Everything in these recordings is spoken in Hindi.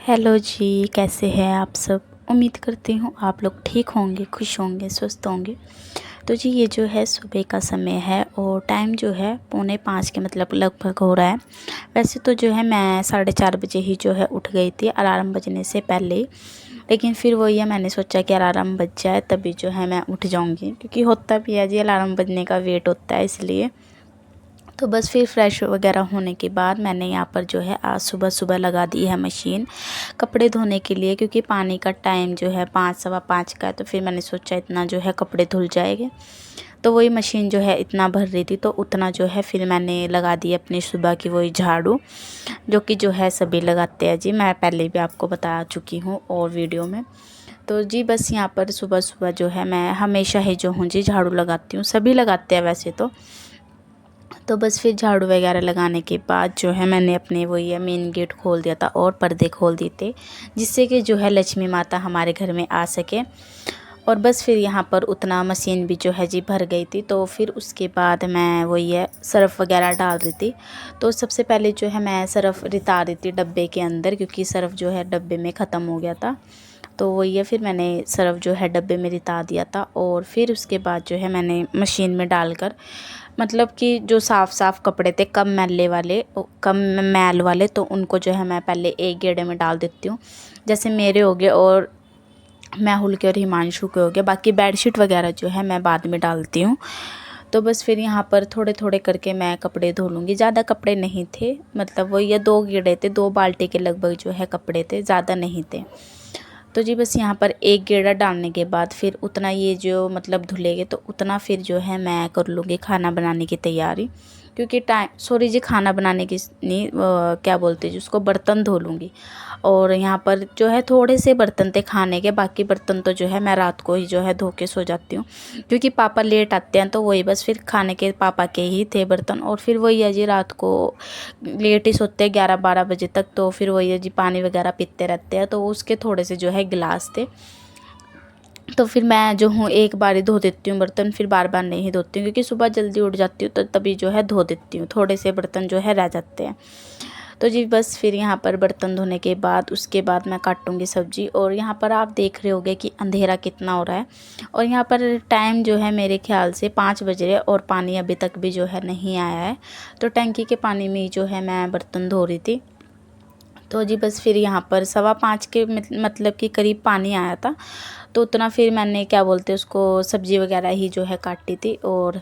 हेलो जी, कैसे हैं आप सब। उम्मीद करती हूँ आप लोग ठीक होंगे, खुश होंगे, स्वस्थ होंगे। तो जी ये जो है सुबह का समय है और टाइम जो है 4:45 के मतलब लगभग हो रहा है। वैसे तो जो है मैं 4:30 बजे ही जो है उठ गई थी अलार्म बजने से पहले ही। लेकिन फिर वही है, मैंने सोचा कि अलार्म बज जाए तभी जो है मैं उठ जाऊँगी, क्योंकि होता भी है जी अलार्म बजने का वेट होता है इसलिए। तो बस फिर फ्रेश वगैरह होने के बाद मैंने यहाँ पर जो है आज सुबह सुबह लगा दी है मशीन कपड़े धोने के लिए, क्योंकि पानी का टाइम जो है 5 सवा 5 का है। तो फिर मैंने सोचा इतना जो है कपड़े धुल जाएंगे। तो वही मशीन जो है इतना भर रही थी, तो उतना जो है फिर मैंने लगा दी अपनी सुबह की वही झाड़ू, जो कि जो है सभी लगाते हैं जी। मैं पहले भी आपको बता चुकी हूँ और वीडियो में। तो जी बस यहाँ पर सुबह सुबह जो है मैं हमेशा ही जो हूँ जी झाड़ू लगाती हूँ, सभी लगाते हैं वैसे तो बस फिर झाड़ू वगैरह लगाने के बाद जो है मैंने अपने वही है मेन गेट खोल दिया था और पर्दे खोल दिए थे, जिससे कि जो है लक्ष्मी माता हमारे घर में आ सके। और बस फिर यहाँ पर उतना मशीन भी जो है जी भर गई थी। तो फिर उसके बाद मैं वही है सर्फ़ वगैरह डाल रही थी। तो सबसे पहले जो है मैं सर्फ़ रिता रही थी डब्बे के अंदर, क्योंकि सर्फ़ जो है डब्बे में ख़त्म हो गया था। तो वही है, फिर मैंने सर्फ़ जो है डब्बे में रिता दिया था और फिर उसके बाद जो है मैंने मशीन में डालकर, मतलब कि जो साफ़ कपड़े थे कम मैल वाले, तो उनको जो है मैं पहले एक गेड़े में डाल देती हूँ। जैसे मेरे हो गए और मैहुल के और हिमांशु के हो गए। बाकी बेडशीट वगैरह जो है मैं बाद में डालती हूँ। तो बस फिर यहाँ पर थोड़े थोड़े करके मैं कपड़े धो लूँगी। ज़्यादा कपड़े नहीं थे, मतलब वही ये 2 गेड़े थे, 2 बाल्टी के लगभग जो है कपड़े थे, ज़्यादा नहीं थे। तो जी बस यहाँ पर एक गेड़ा डालने के बाद फिर उतना ये जो मतलब धुलेंगे, तो उतना फिर जो है मैं कर लूँगी खाना बनाने की तैयारी। क्योंकि सॉरी जी, खाना बनाने की नहीं, क्या बोलते हैं जिसको, बर्तन धो लूँगी। और यहाँ पर जो है थोड़े से बर्तन थे खाने के, बाकी बर्तन तो जो है मैं रात को ही जो है धो के सो जाती हूँ, क्योंकि पापा लेट आते हैं। तो वही बस फिर खाने के पापा के ही थे बर्तन। और फिर वही है जी, रात को लेट ही सोते हैं 11-12 बजे तक। तो फिर वही है जी, पानी वगैरह पीते रहते हैं, तो उसके थोड़े से जो है गिलास थे। तो फिर मैं जो हूँ एक बार ही धो देती हूँ बर्तन, फिर बार बार नहीं धोती हूँ, क्योंकि सुबह जल्दी उठ जाती हूँ तो तभी जो है धो देती हूँ, थोड़े से बर्तन जो है रह जाते हैं। तो जी बस फिर यहाँ पर बर्तन धोने के बाद उसके बाद मैं काटूँगी सब्ज़ी। और यहाँ पर आप देख रहे होंगे कि अंधेरा कितना हो रहा है, और यहाँ पर टाइम जो है मेरे ख्याल से 5 बज रहे और पानी अभी तक भी जो है नहीं आया है। तो टंकी के पानी में ही जो है मैं बर्तन धो रही थी। तो जी बस फिर यहाँ पर 4:15 के मतलब कि करीब पानी आया था। तो उतना फिर मैंने क्या बोलते हैं उसको, सब्ज़ी वगैरह ही जो है काटी थी। और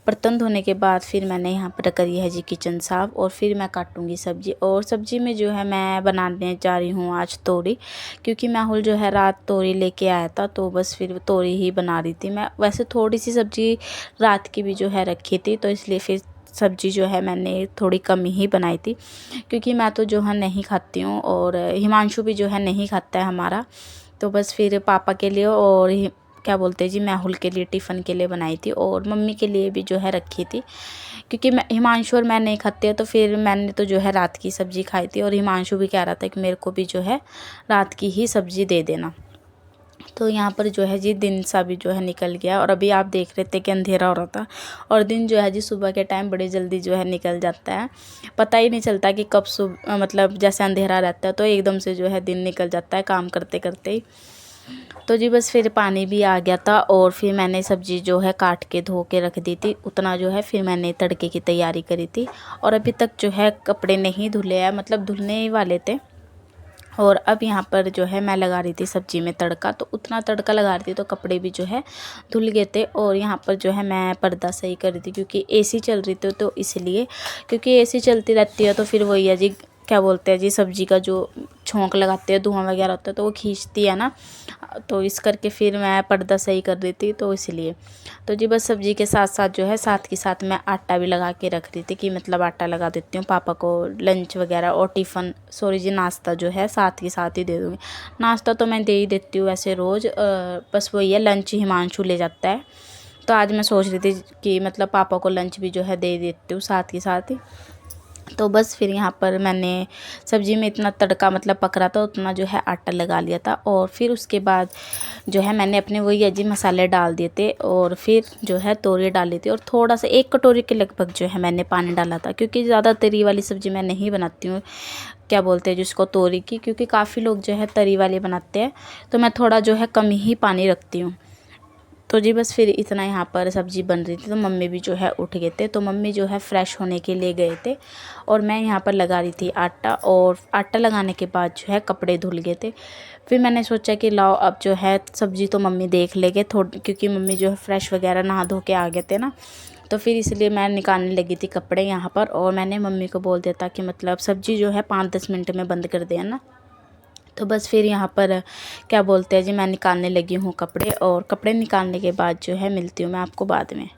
बर्तन धोने के बाद फिर मैंने यहाँ पर करी है जी किचन साफ़, और फिर मैं काटूँगी सब्ज़ी। और सब्ज़ी में जो है मैं बनाने जा रही हूँ आज तोरी, क्योंकि मैहुल जो है रात तोरी लेके आया था। तो बस फिर तोरी ही बना रही थी मैं। वैसे थोड़ी सी सब्ज़ी रात की भी जो है रखी थी, तो इसलिए फिर सब्ज़ी जो है मैंने थोड़ी कम ही बनाई थी, क्योंकि मैं तो जो है नहीं खाती हूँ और हिमांशु भी जो है नहीं खाता है हमारा। तो बस फिर पापा के लिए और क्या बोलते हैं जी, मैहुल के लिए टिफ़िन के लिए बनाई थी, और मम्मी के लिए भी जो है रखी थी, क्योंकि मैं, हिमांशु और मैं नहीं खाते हैं। तो फिर मैंने तो जो है रात की सब्ज़ी खाई थी, और हिमांशु भी कह रहा था कि मेरे को भी जो है रात की ही सब्ज़ी दे देना। तो यहाँ पर जो है जी दिन सा भी जो है निकल गया, और अभी आप देख रहे थे कि अंधेरा हो रहा था। और दिन जो है जी सुबह के टाइम बड़ी जल्दी जो है निकल जाता है, पता ही नहीं चलता कि कब मतलब जैसे अंधेरा रहता है तो एकदम से जो है दिन निकल जाता है काम करते करते ही। तो जी बस फिर पानी भी आ गया था, और फिर मैंने सब्ज़ी जो है काट के धो के रख दी थी। उतना जो है फिर मैंने तड़के की तैयारी करी थी, और अभी तक जो है कपड़े नहीं धुले हैं, मतलब धुलने ही वाले थे। और अब यहाँ पर जो है मैं लगा रही थी सब्ज़ी में तड़का, तो उतना तड़का लगा रही थी तो कपड़े भी जो है धुल गए थे। और यहाँ पर जो है मैं पर्दा सही कर रही थी, क्योंकि एसी चल रही थी, तो इसलिए, क्योंकि एसी चलती रहती है तो फिर वही है जी, क्या बोलते हैं जी, सब्ज़ी का जो छोंक लगाते हैं, धुआं वगैरह होता है तो वो खींचती है ना। तो इस करके फिर मैं पर्दा सही कर रही थी, तो इसलिए। तो जी बस सब्ज़ी के साथ साथ जो है साथ के साथ मैं आटा भी लगा के रख रही थी, कि मतलब आटा लगा देती हूँ पापा को लंच वगैरह और टिफ़िन, सॉरी जी नाश्ता जो है साथ के साथ ही दे दूँगी। नाश्ता तो मैं दे ही देती हूँ वैसे रोज़, बस वही है लंच हिमांशु ले जाता है। तो आज मैं सोच रही थी कि मतलब पापा को लंच भी जो है दे देती हूँ साथ के साथ ही। तो बस फिर यहाँ पर मैंने सब्ज़ी में इतना तड़का मतलब पक रहा था, उतना जो है आटा लगा लिया था। और फिर उसके बाद जो है मैंने अपने वही अजी मसाले डाल दिए थे, और फिर जो है तोरी डाली थी, और थोड़ा सा 1 कटोरी के लगभग जो है मैंने पानी डाला था, क्योंकि ज़्यादा तरी वाली सब्ज़ी मैं नहीं बनाती हूँ। क्या बोलते हैं जिसको तोरी की, क्योंकि काफ़ी लोग जो है तरी वाली बनाते हैं, तो मैं थोड़ा जो है कम ही पानी रखती हूँ। तो जी बस फिर इतना यहाँ पर सब्ज़ी बन रही थी, तो मम्मी भी जो है उठ गए थे, तो मम्मी जो है फ़्रेश होने के लिए गए थे और मैं यहाँ पर लगा रही थी आटा। और आटा लगाने के बाद जो है कपड़े धुल गए थे। फिर मैंने सोचा कि लाओ अब जो है सब्ज़ी तो मम्मी देख लेंगे थोड़ी, क्योंकि मम्मी जो है फ़्रेश वगैरह नहा धो के आ गए थे ना, तो फिर इसलिए मैं निकालने लगी थी कपड़े यहाँ पर। और मैंने मम्मी को बोल दिया था कि मतलब सब्ज़ी जो है 5-10 मिनट में बंद कर देना। तो बस फिर यहाँ पर क्या बोलते हैं जी, मैं निकालने लगी हूँ कपड़े। और कपड़े निकालने के बाद जो है मिलती हूँ मैं आपको बाद में।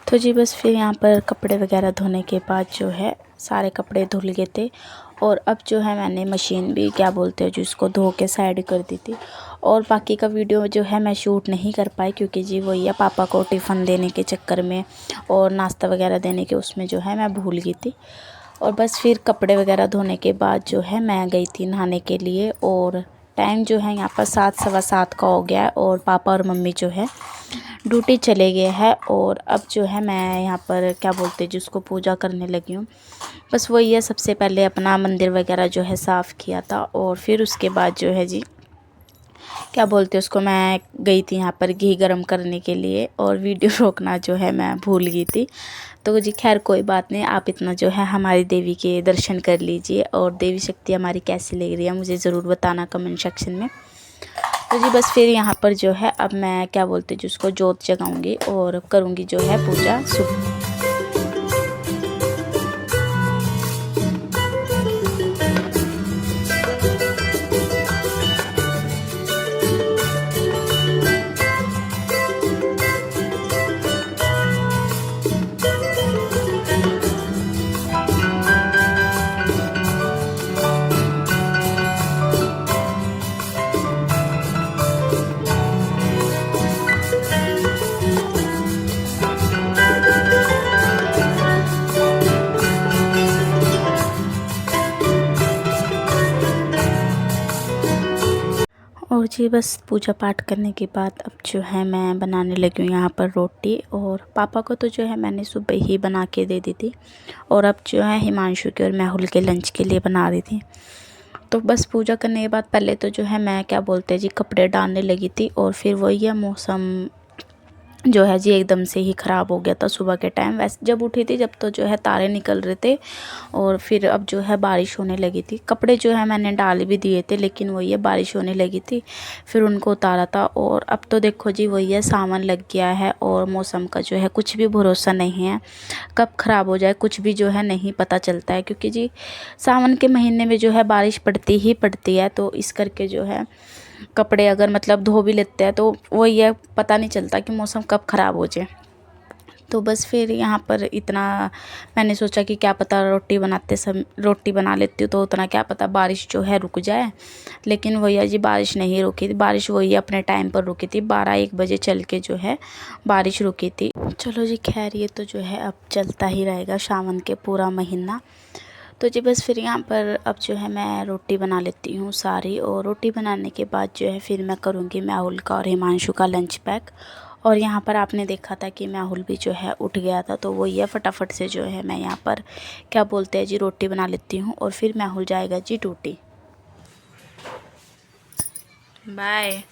तो जी बस फिर यहाँ पर कपड़े वगैरह धोने के बाद जो है सारे कपड़े धुल गए थे। और अब जो है मैंने मशीन भी क्या बोलते हैं जो इसको धो के साइड कर दी थी। और बाकी का वीडियो जो है मैं शूट नहीं कर पाई, क्योंकि जी वही है पापा को टिफ़िन देने के चक्कर में और नाश्ता वगैरह देने के उसमें जो है मैं भूल गई थी। और बस फिर कपड़े वगैरह धोने के बाद जो है मैं गई थी नहाने के लिए। और टाइम जो है यहाँ पर 7-7:15 का हो गया है और पापा और मम्मी जो है ड्यूटी चले गए हैं। और अब जो है मैं यहाँ पर क्या बोलते हैं जिसको पूजा करने लगी हूँ। बस वही है, सबसे पहले अपना मंदिर वगैरह जो है साफ़ किया था और फिर उसके बाद जो है जी क्या बोलते हैं उसको, मैं गई थी यहाँ पर घी गरम करने के लिए और वीडियो रोकना जो है मैं भूल गई थी। तो जी खैर कोई बात नहीं, आप इतना जो है हमारी देवी के दर्शन कर लीजिए। और देवी शक्ति हमारी कैसी लग रही है मुझे ज़रूर बताना कमेंट सेक्शन में। तो जी बस फिर यहाँ पर जो है अब मैं क्या बोलते हैं जिसको जोत जगाऊंगी और करूँगी जो है पूजा सुबह। और जी बस पूजा पाठ करने के बाद अब जो है मैं बनाने लगी हूँ यहाँ पर रोटी। और पापा को तो जो है मैंने सुबह ही बना के दे दी थी। और अब जो है हिमांशु के और मेहुल के लंच के लिए बना रही थी। तो बस पूजा करने के बाद पहले तो जो है मैं क्या बोलते हैं जी कपड़े डालने लगी थी। और फिर वही है मौसम जो है जी एकदम से ही ख़राब हो गया था सुबह के टाइम। वैसे जब उठी थी जब तो जो है तारे निकल रहे थे और फिर अब जो है बारिश होने लगी थी। कपड़े जो है मैंने डाल भी दिए थे, लेकिन वही है बारिश होने लगी थी, फिर उनको उतारा था। और अब तो देखो जी वही है सावन लग गया है और मौसम का जो है कुछ भी भरोसा नहीं है, कब ख़राब हो जाए कुछ भी जो है नहीं पता चलता है। क्योंकि जी सावन के महीने में जो है बारिश पड़ती ही पड़ती है, तो इस करके जो है कपड़े अगर मतलब धो भी लेते हैं तो वही है पता नहीं चलता कि मौसम कब ख़राब हो जाए। तो बस फिर यहाँ पर इतना मैंने सोचा कि क्या पता रोटी बना लेती हूँ तो उतना क्या पता बारिश जो है रुक जाए। लेकिन वही है जी बारिश नहीं रुकी थी, बारिश वही अपने टाइम पर रुकी थी, 12-1 बजे चल के जो है बारिश रुकी थी। चलो जी खैर ये तो जो है अब चलता ही रहेगा सावन के पूरा महीना। तो जी बस फिर यहाँ पर अब जो है मैं रोटी बना लेती हूँ सारी। और रोटी बनाने के बाद जो है फिर मैं करूँगी मेहुल का और हिमांशु का लंच पैक। और यहाँ पर आपने देखा था कि मेहुल भी जो है उठ गया था, तो वही है फटाफट से जो है मैं यहाँ पर क्या बोलते हैं जी रोटी बना लेती हूँ और फिर मेहुल जाएगा जी ड्यूटी। बाय।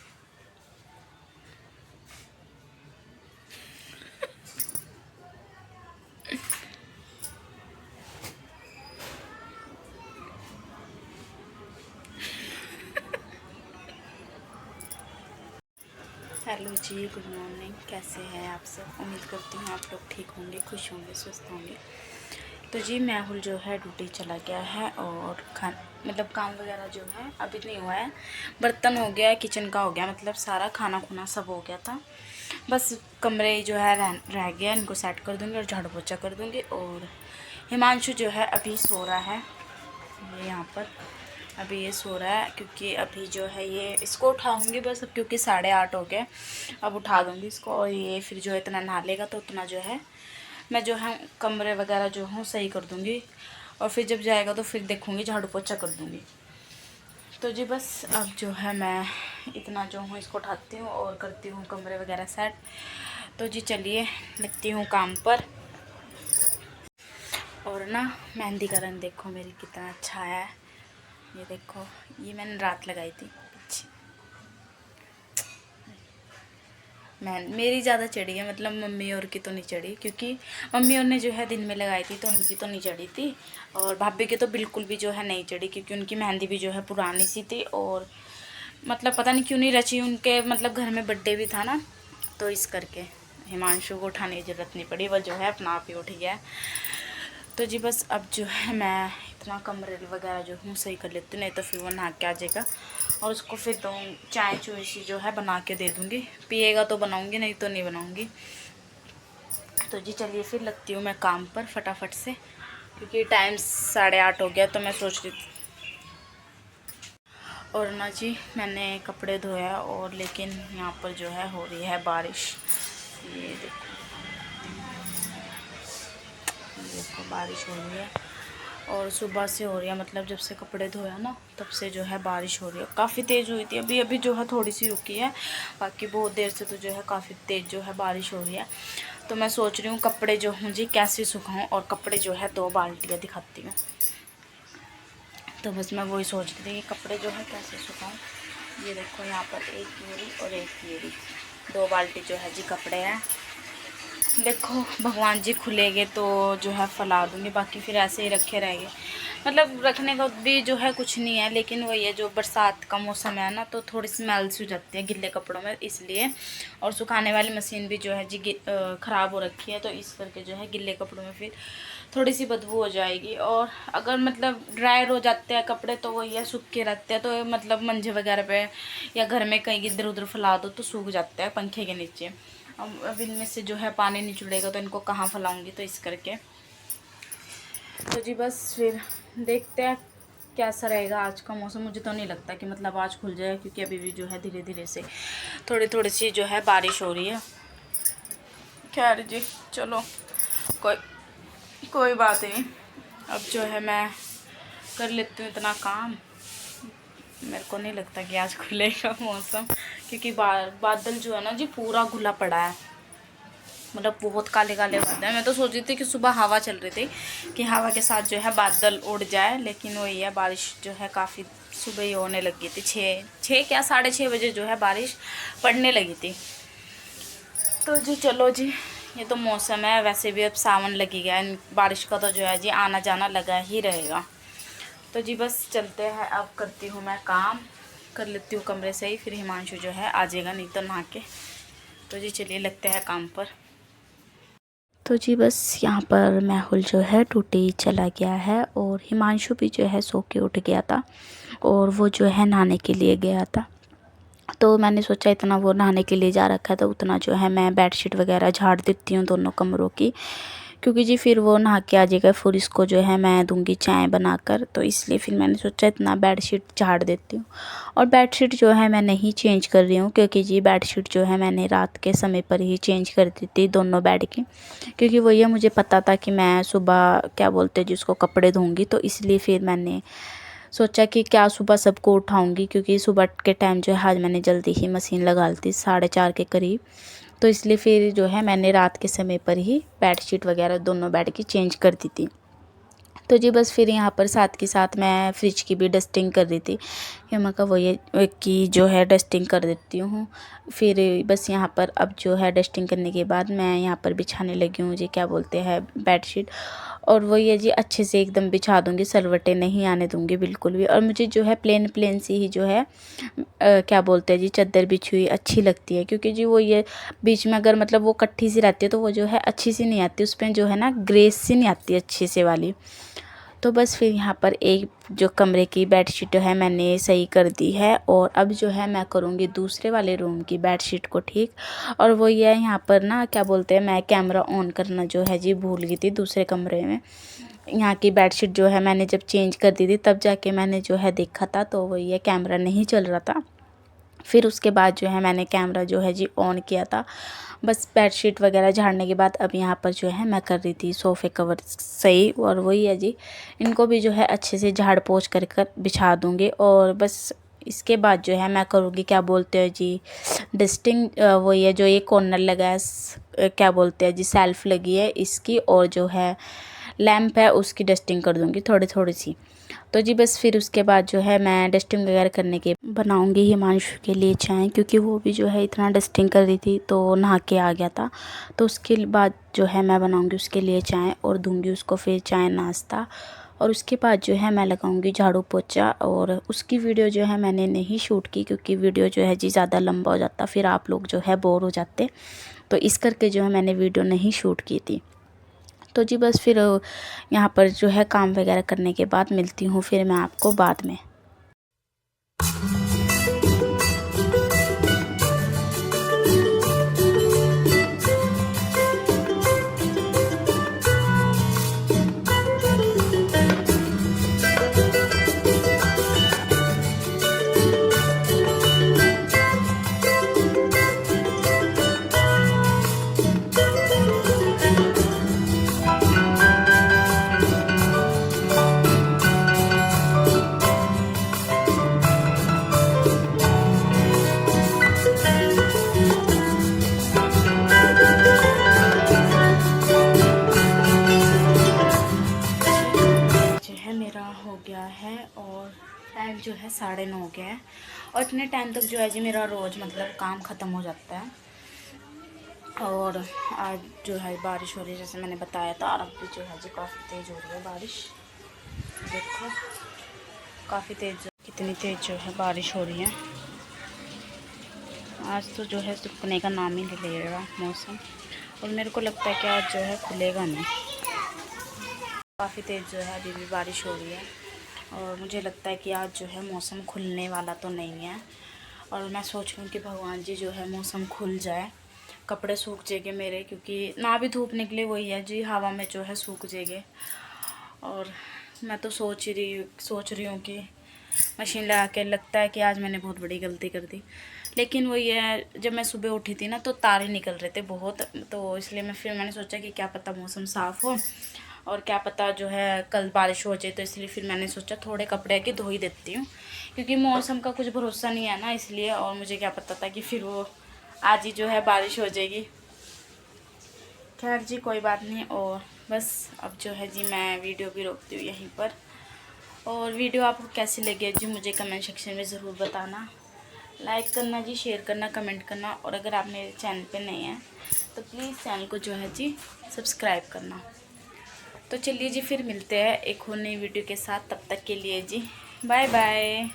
हेलो जी, गुड मॉर्निंग। कैसे हैं आप सब? उम्मीद करती हूँ आप लोग ठीक होंगे, खुश होंगे, स्वस्थ होंगे। तो जी मैहुल जो है ड्यूटी चला गया है और मतलब काम वगैरह जो है अभी नहीं हुआ है। बर्तन हो गया है, किचन का हो गया, मतलब सारा खाना खुना सब हो गया था। बस कमरे जो है रह गया, इनको सेट कर दूँगी और झाड़ू पोछा कर दूँगी। और हिमांशु जो है अभी सो रहा है, ये यहाँ पर अभी ये सो रहा है, क्योंकि अभी जो है ये इसको उठाऊंगी बस अब, क्योंकि 8:30 हो गए। अब उठा दूंगी इसको और ये फिर जो है इतना नहा लेगा तो उतना जो है मैं जो है कमरे वगैरह जो हूँ सही कर दूंगी। और फिर जब जाएगा तो फिर देखूंगी, झाड़ू पोछा कर दूंगी। तो जी बस अब जो है मैं इतना जो हूँ इसको उठाती हूँ और करती हूँ कमरे वगैरह सेट। तो जी चलिए लगती हूँ काम पर। और ना मेहंदी का रंग देखो मेरी कितना अच्छा है। ये देखो, ये मैंने रात लगाई थी पीछे। मेरी ज़्यादा चढ़ी है, मतलब मम्मी और की तो नहीं चढ़ी, क्योंकि मम्मी और ने जो है दिन में लगाई थी तो उनकी तो नहीं चढ़ी थी। और भाभी की तो बिल्कुल भी जो है नहीं चढ़ी, क्योंकि उनकी मेहंदी भी जो है पुरानी सी थी। और मतलब पता नहीं क्यों नहीं रची, उनके मतलब घर में बर्थडे भी था ना, तो इस करके हिमांशु को उठाने की ज़रूरत नहीं पड़ी, वो जो है अपना आप ही उठ गया। तो जी बस अब जो है मैं इतना कमरे वगैरह जो हूँ सही कर लेती हूँ, नहीं तो फिर वो नहा के आ जाएगा। और उसको फिर दो चाय चुई सी जो है बना के दे दूँगी, पिएगा तो बनाऊँगी, नहीं तो नहीं बनाऊँगी। तो जी चलिए फिर लगती हूँ मैं काम पर फटाफट से, क्योंकि टाइम 8:30 हो गया। तो मैं सोच रही थी, और ना जी मैंने कपड़े धोया, और लेकिन यहाँ पर जो है हो रही है बारिश। ये देखो बारिश हो रही है, और सुबह से हो रही है, मतलब जब से कपड़े धोया ना तब से जो है बारिश हो रही है। काफ़ी तेज़ हुई थी, अभी अभी जो है थोड़ी सी रुकी है, बाकी बहुत देर से तो जो है काफ़ी तेज़ जो है बारिश हो रही है। तो मैं सोच रही हूँ कपड़े जो हूँ जी कैसे सुखाऊँ, और कपड़े जो है 2 बाल्टियाँ दिखाती हूँ। तो बस मैं वही सोच रही थी कि कपड़े जो है कैसे सुखाऊँ। ये देखो यहाँ पर एक येरी और एक येरी, 2 बाल्टी जो है जी कपड़े हैं। देखो भगवान जी खुलेंगे तो जो है फैला दूँगी, बाकी फिर ऐसे ही रखे रहेंगे। मतलब रखने का भी जो है कुछ नहीं है, लेकिन वही है, जो बरसात का मौसम है ना, तो थोड़ी स्मेल सी हो जाती है गिल्ले कपड़ों में, इसलिए। और सुखाने वाली मशीन भी जो है जी ख़राब हो रखी है, तो इस करके जो है गिल्ले कपड़ों में फिर थोड़ी सी बदबू हो जाएगी। और अगर मतलब ड्रायर हो जाते हैं कपड़े तो वही है, सूख के रहते हैं, तो मतलब मंजे वगैरह पे या घर में कहीं इधर उधर फैला दो तो सूख जाते हैं पंखे के नीचे। अब इनमें से जो है पानी नहीं छुड़ेगा तो इनको कहाँ फैलाऊँगी, तो इस करके। तो जी बस फिर देखते हैं कैसा रहेगा आज का मौसम। मुझे तो नहीं लगता कि मतलब आज खुल जाए, क्योंकि अभी भी जो है धीरे धीरे से थोड़ी थोड़ी सी जो है बारिश हो रही है। खैर जी चलो, कोई बात नहीं। अब जो है मैं कर लेती हूँ इतना काम। मेरे को नहीं लगता कि आज खुलेगा मौसम, क्योंकि बादल जो है ना जी पूरा घुला पड़ा है, मतलब बहुत काले काले बादल हैं। मैं तो सोच रही थी कि सुबह हवा चल रही थी कि हवा के साथ जो है बादल उड़ जाए, लेकिन वही है, बारिश जो है काफ़ी सुबह ही होने लगी थी। 6 क्या 6:30 बजे जो है बारिश पड़ने लगी थी। तो जी चलो जी, ये तो मौसम है, वैसे भी अब सावन लगी गया, बारिश का तो जो है जी आना जाना लगा ही रहेगा। तो जी बस चलते हैं, अब करती हूँ मैं काम, कर लेती हूँ कमरे से ही, फिर हिमांशु जो है आ जाएगा, नहीं तो नहा के। तो जी चलिए लगते हैं काम पर। तो जी बस यहाँ पर मैहुल जो है ड्यूटी चला गया है, और हिमांशु भी जो है सो के उठ गया था, और वो जो है नहाने के लिए गया था। तो मैंने सोचा इतना वो नहाने के लिए जा रखा है तो उतना जो है मैं बेडशीट वगैरह झाड़ देती हूँ दोनों कमरों की, क्योंकि जी फिर वो नहा के आ जाएगा, फिर इसको जो है मैं दूंगी चाय बनाकर। तो इसलिए फिर मैंने सोचा इतना बेडशीट झाड़ देती हूँ। और बेडशीट जो है मैं नहीं चेंज कर रही हूँ, क्योंकि जी बेडशीट जो है मैंने रात के समय पर ही चेंज कर दी थी दोनों बेड की, क्योंकि वो ये मुझे पता था कि मैं सुबह क्या बोलते हैं जिसको कपड़े धोंगी, तो इसलिए फिर मैंने सोचा कि क्या सुबह सबको उठाऊंगी, क्योंकि सुबह के टाइम जो है आज मैंने जल्दी ही मशीन लगा ली थी 4:30 के करीब। तो इसलिए फिर जो है मैंने रात के समय पर ही बेडशीट वगैरह दोनों बेड की चेंज कर दी थी। तो जी बस फिर यहाँ पर साथ के साथ मैं फ्रिज की भी डस्टिंग कर रही थी कि मैं कहा वही कि जो है डस्टिंग कर देती हूँ। फिर बस यहाँ पर अब जो है डस्टिंग करने के बाद मैं यहाँ पर बिछाने लगी हूँ जी, क्या बोलते हैं, बेडशीट। और वही है जी, अच्छे से एकदम बिछा दूँगी, सलवटें नहीं आने दूँगी बिल्कुल भी। और मुझे जो है प्लेन प्लेन सी ही जो है क्या बोलते हैं जी, चादर बिछी हुई अच्छी लगती है, क्योंकि जी वो ये बीच में अगर मतलब वो कट्ठी सी रहती है तो वो जो है अच्छी सी नहीं आती, उस पर जो है ना ग्रेस सी नहीं आती अच्छी से वाली। तो बस फिर यहाँ पर एक जो कमरे की बेडशीट है मैंने सही कर दी है। और अब जो है मैं करूँगी दूसरे वाले रूम की बेडशीट को ठीक। और वो ये यहाँ पर ना क्या बोलते हैं, मैं कैमरा ऑन करना जो है जी भूल गई थी दूसरे कमरे में। यहाँ की बेडशीट जो है मैंने जब चेंज कर दी थी तब जाके मैंने जो है देखा था, तो वो ये कैमरा नहीं चल रहा था। फिर उसके बाद जो है मैंने कैमरा जो है जी ऑन किया था। बस बेडशीट वगैरह झाड़ने के बाद अब यहाँ पर जो है मैं कर रही थी सोफ़े कवर सही। और वही है जी, इनको भी जो है अच्छे से झाड़ पोंछ कर बिछा दूँगी। और बस इसके बाद जो है मैं करूँगी क्या बोलते हैं जी, डस्टिंग। वही है जो ये कॉर्नर लगा है, क्या बोलते हैं जी, सेल्फ़ लगी है इसकी, और जो है लैंप है उसकी डस्टिंग कर दूँगी थोड़ी थोड़ी सी। तो जी बस फिर उसके बाद जो है मैं डस्टिंग वगैरह करने के बनाऊंगी हिमांशु के लिए चाय, क्योंकि वो भी जो है इतना डस्टिंग कर रही थी तो नहा के आ गया था। तो उसके बाद जो है मैं बनाऊंगी उसके लिए चाय और दूंगी उसको फिर चाय नाश्ता। और उसके बाद जो है मैं लगाऊंगी झाड़ू पोछा। और उसकी वीडियो जो है मैंने नहीं शूट की, क्योंकि वीडियो जो है जी ज़्यादा लंबा हो जाता, फिर आप लोग जो है बोर हो जाते। तो इस करके जो है मैंने वीडियो नहीं शूट की थी। तो जी बस फिर यहाँ पर जो है काम वगैरह करने के बाद मिलती हूँ फिर मैं आपको बाद में। मेरा हो गया है और टाइम जो है 9:30 हो गया है। और इतने टाइम तक जो है जी मेरा रोज़ मतलब काम ख़त्म हो जाता है। और आज जो है बारिश हो रही है, जैसे मैंने बताया था। और अब भी जो है जी काफ़ी तेज़ हो रही है बारिश, देखो काफ़ी तेज़, कितनी तेज़ जो है बारिश हो रही है। आज तो जो है रुकने का नाम ही नहीं ले रहा मौसम। और मेरे को लगता है कि आज जो है खुलेगा नहीं, काफ़ी तेज़ जो है अभी भी बारिश हो रही है। और मुझे लगता है कि आज जो है मौसम खुलने वाला तो नहीं है। और मैं सोच रही हूँ कि भगवान जी जो है मौसम खुल जाए, कपड़े सूख जाएंगे मेरे, क्योंकि ना भी धूप निकले वही है जी, हवा में जो है सूख जाएंगे। और मैं तो सोच रही हूँ कि मशीन लगा के, लगता है कि आज मैंने बहुत बड़ी गलती कर दी। लेकिन वही है, जब मैं सुबह उठी थी ना तो तारे निकल रहे थे बहुत, तो इसलिए मैंने सोचा कि क्या पता मौसम साफ़ हो और क्या पता जो है कल बारिश हो जाए। तो इसलिए फिर मैंने सोचा थोड़े कपड़े की धो ही देती हूँ, क्योंकि मौसम का कुछ भरोसा नहीं है ना, इसलिए। और मुझे क्या पता था कि फिर वो आज ही जो है बारिश हो जाएगी। खैर जी कोई बात नहीं। और बस अब जो है जी मैं वीडियो भी रोकती हूँ यहीं पर। और वीडियो आपको कैसी लगी जी मुझे कमेंट सेक्शन में ज़रूर बताना। लाइक करना जी, शेयर करना, कमेंट करना। और अगर आप मेरे चैनल पे नए हैं तो प्लीज़ चैनल को जो है जी सब्सक्राइब करना। तो चलिए जी फिर मिलते हैं एक और नई वीडियो के साथ, तब तक के लिए जी बाय बाय।